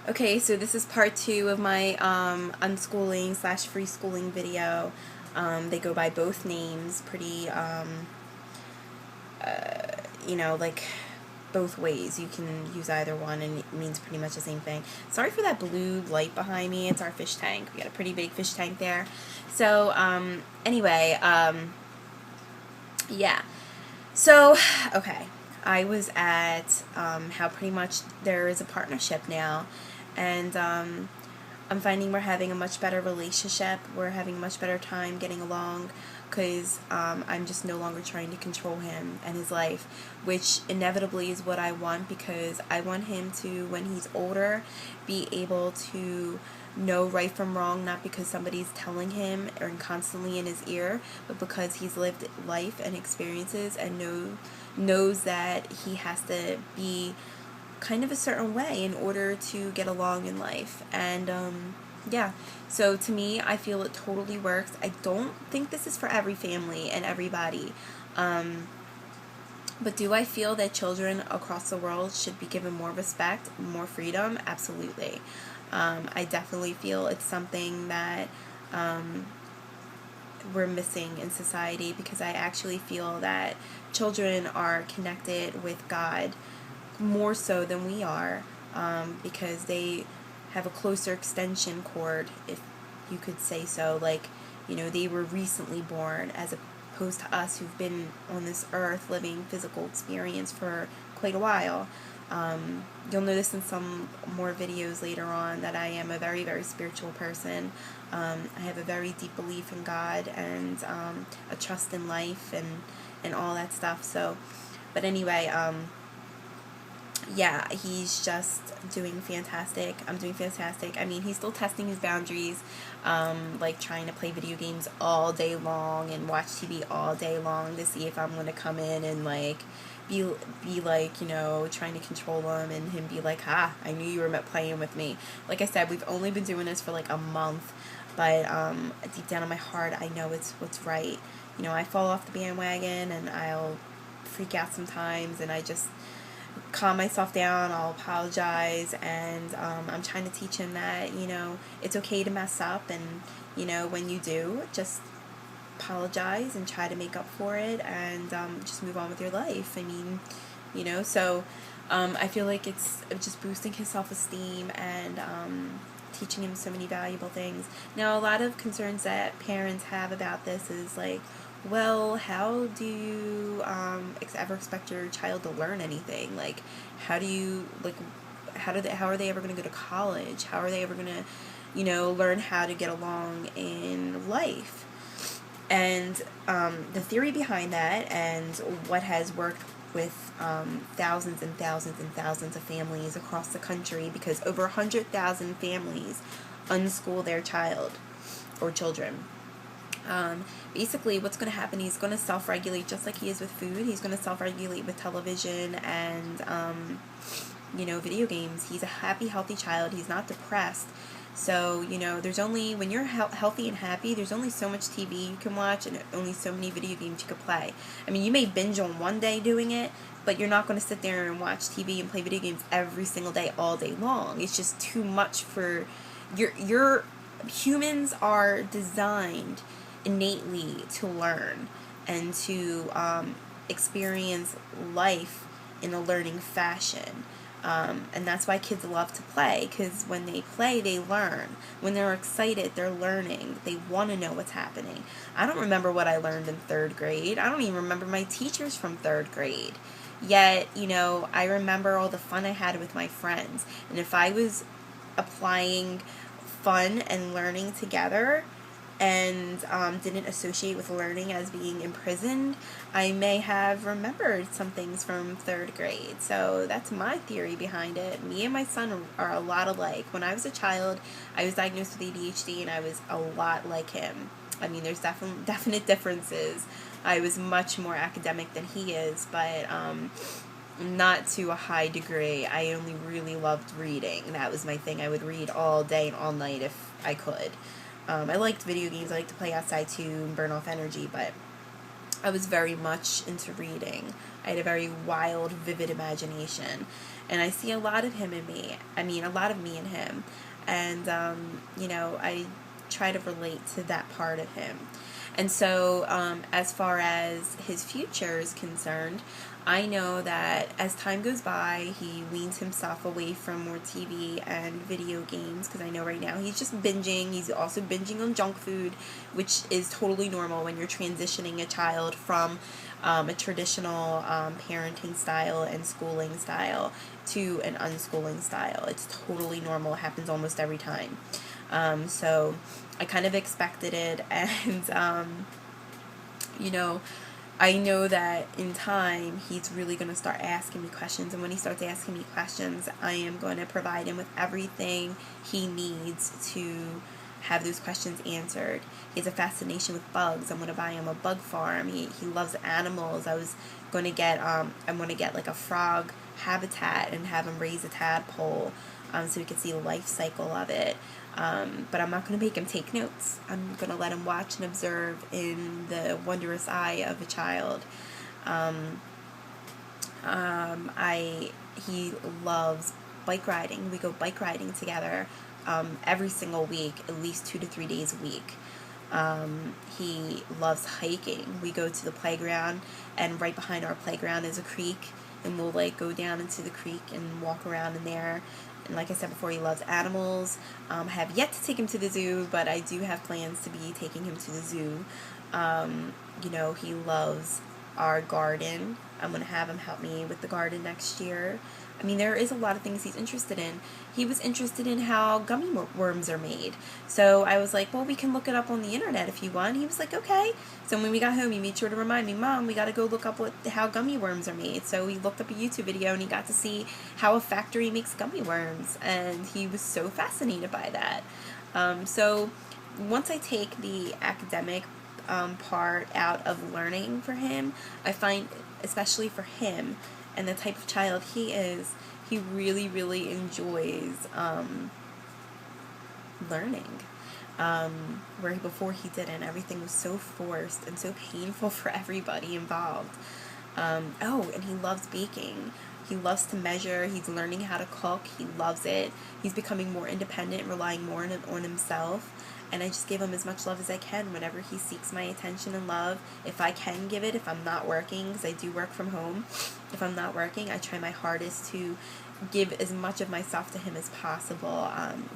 Okay, so this is part 2 of my unschooling slash free schooling video. They go by both names, pretty, like both ways. You can use either one and it means pretty much the same thing. Sorry for that blue light behind me. It's our fish tank. We got a pretty big fish tank there. So, anyway, yeah. So, okay. I was at how pretty much there is a partnership now, and I'm finding we're having a much better relationship. We're having a much better time getting along because I'm just no longer trying to control him and his life, which inevitably is what I want because I want him to, when he's older, be able to know right from wrong, not because somebody's telling him or constantly in his ear, but because he's lived life and experiences and knows that he has to be kind of a certain way in order to get along in life. And yeah, so to me, I feel it totally works. I don't think this is for every family and everybody. But do I feel that children across the world should be given more respect, more freedom? Absolutely. I definitely feel it's something that we're missing in society because I actually feel that children are connected with God more so than we are, because they have a closer extension cord, if you could say so. Like, they were recently born as opposed to us who've been on this earth living physical experience for quite a while. You'll notice in some more videos later on that I am a very, very spiritual person. I have a very deep belief in God and a trust in life and all that stuff. So, but anyway, yeah, he's just doing fantastic. I'm doing fantastic. I mean, he's still testing his boundaries, like trying to play video games all day long and watch TV all day long to see if I'm going to come in and like be like, trying to control him, and him be like, I knew you were playing with me. Like I said, we've only been doing this for like a month, but deep down in my heart, I know it's what's right. I fall off the bandwagon and I'll freak out sometimes, and I just calm myself down. I'll apologize, and I'm trying to teach him that it's okay to mess up, and when you do, just apologize and try to make up for it, and just move on with your life. I mean, so I feel like it's just boosting his self-esteem and teaching him so many valuable things. Now, a lot of concerns that parents have about this is like, well, how do you ever expect your child to learn anything? Like, how do you, like, how are they ever going to go to college? How are they ever going to, learn how to get along in life? And the theory behind that and what has worked with thousands and thousands and thousands of families across the country, because over 100,000 families unschool their child or children. Basically, what's going to happen, he's going to self-regulate just like he is with food. He's going to self-regulate with television and, video games. He's a happy, healthy child. He's not depressed. So, there's only, when you're healthy and happy, there's only so much TV you can watch and only so many video games you can play. I mean, you may binge on one day doing it, but you're not going to sit there and watch TV and play video games every single day, all day long. It's just too much for your humans are designed innately to learn and to experience life in a learning fashion. And that's why kids love to play, because when they play, they learn. When they're excited, they're learning. They want to know what's happening. I don't remember what I learned in 3rd grade. I don't even remember my teachers from 3rd grade. Yet, I remember all the fun I had with my friends. And if I was applying fun and learning together and didn't associate with learning as being imprisoned, I may have remembered some things from 3rd grade. So that's my theory behind it. Me and my son are a lot alike. When I was a child, I was diagnosed with ADHD, and I was a lot like him. I mean, there's definite differences. I was much more academic than he is, but not to a high degree. I only really loved reading. That was my thing. I would read all day and all night if I could. I liked video games. I liked to play outside too and burn off energy, but I was very much into reading. I had a very wild, vivid imagination. And I see a lot of him in me. I mean, a lot of me in him. And, you know, I try to relate to that part of him. And so, as far as his future is concerned, I know that as time goes by, he weans himself away from more TV and video games, because I know right now he's just binging. He's also binging on junk food, which is totally normal when you're transitioning a child from a traditional parenting style and schooling style to an unschooling style. It's totally normal. It happens almost every time. So I kind of expected it, and you know, I know that in time he's really going to start asking me questions, and when he starts asking me questions, I am going to provide him with everything he needs to have those questions answered. He has a fascination with bugs. I'm going to buy him a bug farm. He loves animals. I'm going to get like a frog habitat and have him raise a tadpole, so he can see the life cycle of it. But I'm not going to make him take notes. I'm going to let him watch and observe in the wondrous eye of a child. He loves bike riding. We go bike riding together every single week, at least 2 to 3 days a week. He loves hiking. We go to the playground, and right behind our playground is a creek, and we'll like go down into the creek and walk around in there. And like I said before, he loves animals. I have yet to take him to the zoo, but I do have plans to be taking him to the zoo. You know, he loves our garden. I'm going to have him help me with the garden next year. I mean, there is a lot of things he's interested in. He was interested in how gummy worms are made. So I was like, well, we can look it up on the internet if you want. He was like, okay. So when we got home, he made sure to remind me, Mom, we got to go look up how gummy worms are made. So we looked up a YouTube video, and he got to see how a factory makes gummy worms. And he was so fascinated by that. So once I take the academic part out of learning for him, I find, especially for him and the type of child he is, he really, really enjoys learning. Where before he didn't. Everything was so forced and so painful for everybody involved. And he loves baking. He loves to measure. He's learning how to cook. He loves it. He's becoming more independent, relying more on himself. And I just give him as much love as I can whenever he seeks my attention and love. If I can give it, if I'm not working, because I do work from home. If I'm not working, I try my hardest to give as much of myself to him as possible.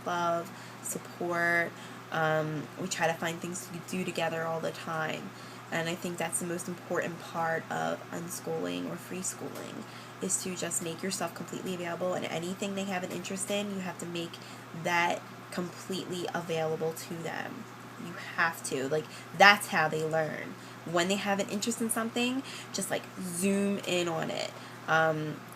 Love, support. We try to find things to do together all the time. And I think that's the most important part of unschooling or free schooling, is to just make yourself completely available, and anything they have an interest in, you have to make that completely available to them. You have to. Like, that's how they learn. When they have an interest in something, just like zoom in on it.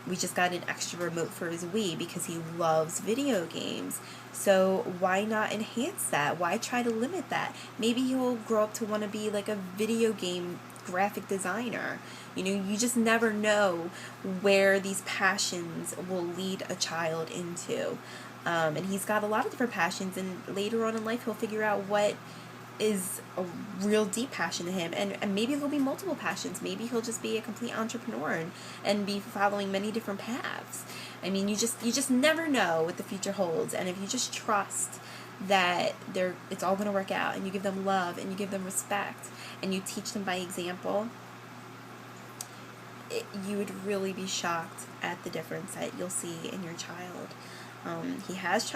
We just got an extra remote for his Wii because he loves video games. So why not enhance that? Why try to limit that? Maybe he'll grow up to want to be like a video game graphic designer. You know, you just never know where these passions will lead a child into. And he's got a lot of different passions, and later on in life he'll figure out what is a real deep passion to him, and maybe there'll be multiple passions. Maybe he'll just be a complete entrepreneur and be following many different paths. I mean, you just never know what the future holds, and if you just trust that it's all going to work out, and you give them love, and you give them respect, and you teach them by example, you would really be shocked at the difference that you'll see in your child. He has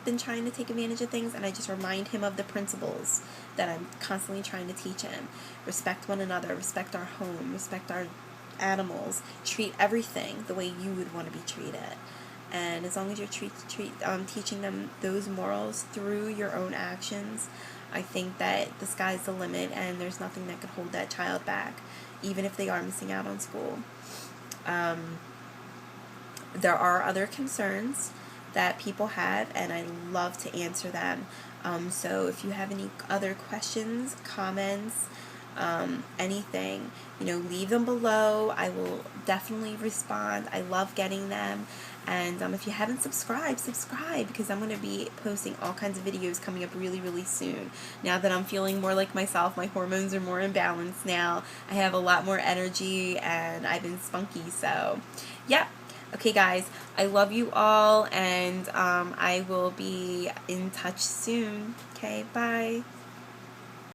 been trying to take advantage of things, and I just remind him of the principles that I'm constantly trying to teach him. Respect one another, respect our home, respect our animals, treat everything the way you would want to be treated. And as long as you're teaching them those morals through your own actions, I think that the sky's the limit, and there's nothing that could hold that child back, even if they are missing out on school. There are other concerns that people have, and I love to answer them. So if you have any other questions, comments, anything, leave them below. I will definitely respond. I love getting them. And if you haven't subscribed, subscribe, because I'm going to be posting all kinds of videos coming up really, really soon. Now that I'm feeling more like myself, my hormones are more in balance now. I have a lot more energy, and I've been spunky. So, yeah. Okay, guys, I love you all, and I will be in touch soon. Okay, bye.